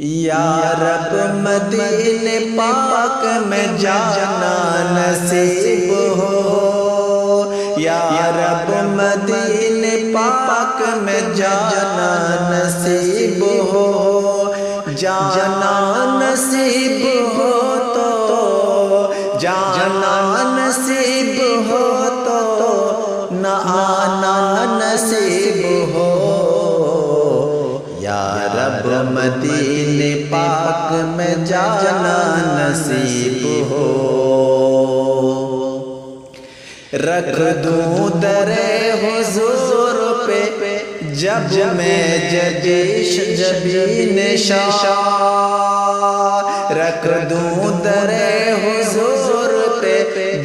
یا رب مدینے پاک میں جانا نصیب ہو، یا رب مدینے پاک میں جانا نصیب ہو، جانا نصیب ہو تو، جانا نصیب ہو تو، نہ آنا نصیب ہو، یا رب مدینے پاک میں جانا نصیب ہو۔ رکھ دوں در حضور پہ جب میں جبین شاہ، رکھ دوں در حضور پہ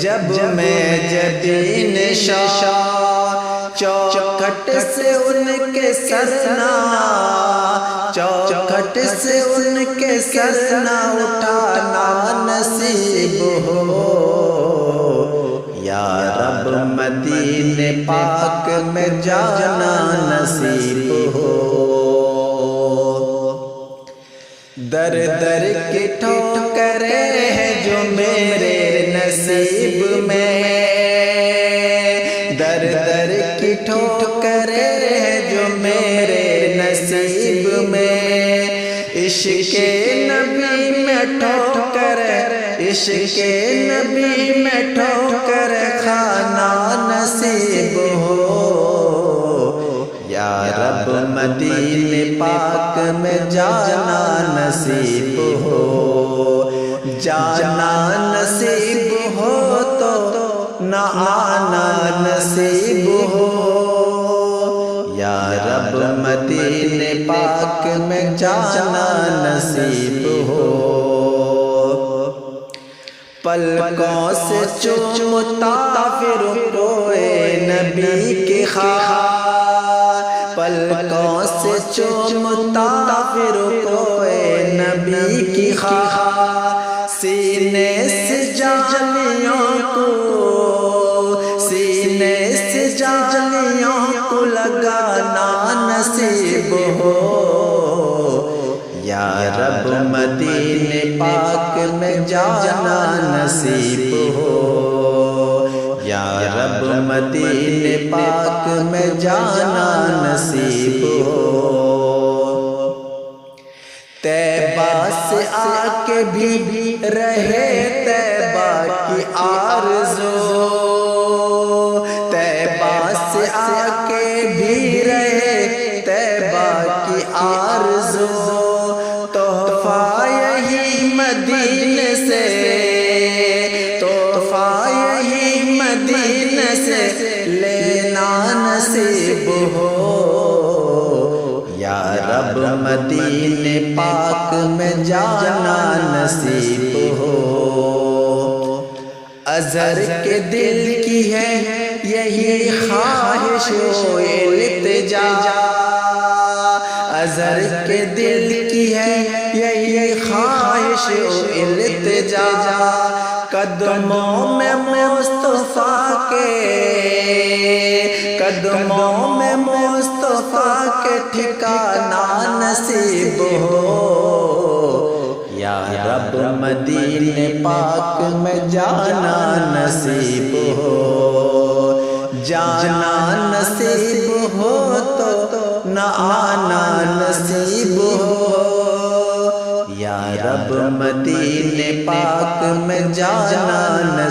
جب میں جبین شاہ، چوکھٹ سے ان کے سرنا، چوکھٹ سے ان کے سرنا اٹھانا نصیب ہو، یا رب مدینے پاک میں جانا نصیب ہو۔ در در کی ٹھوکریں ہیں جو میرے نصیب میں، در در کی ٹھوکریں ہیں جو میرے نصیب میں، عشق نبی میں ٹھوکر، عشق نبی میں ٹھوکر کھانا نصیب ہو، یا رب مدینے پاک میں جانا نصیب ہو، جانا نصیب ہو تو، نہ آنا نصیب ہو، یا رب مدینے پاک میں جانا نصیب ہو۔ پلکوں سے چومتا پھر کوئے نبی کی خواہ، پلکوں سے چومتا پھر کوئے نبی کی خواہ، سینے سے جانیوں کو، سینے سے جانیوں کو لگانا نصیب ہو، یا رب مدینے پاک میں جانا نصیب ہو، یا رب مدینے پاک میں جانا نصیب ہو۔ طیبہ سے آ کے بھی رہے طیبہ کی آرزو، طیبہ سے آ کے بھی رہے طیبہ کی آرزو، تحفہ یہی مدینے سے، تحفہ یہی مدینے سے لینا نصیب ہو، یا رب مدینے پاک میں جانا نصیب ہو۔ ازہر کے دل کی ہے یہی خواہش و التجا، ازہر کے دل کی ہے یہی خواہش و التجا، قدموں میں مصطفیٰ کے، قدموں میں مصطفیٰ کے ٹھکانا نصیب ہو، یا رب مدینے پاک میں جانا نصیب ہو، جانا نصیب ہو تو، نہ آنا نصیب ہو، یا رب مدینے پاک میں جانا نصیب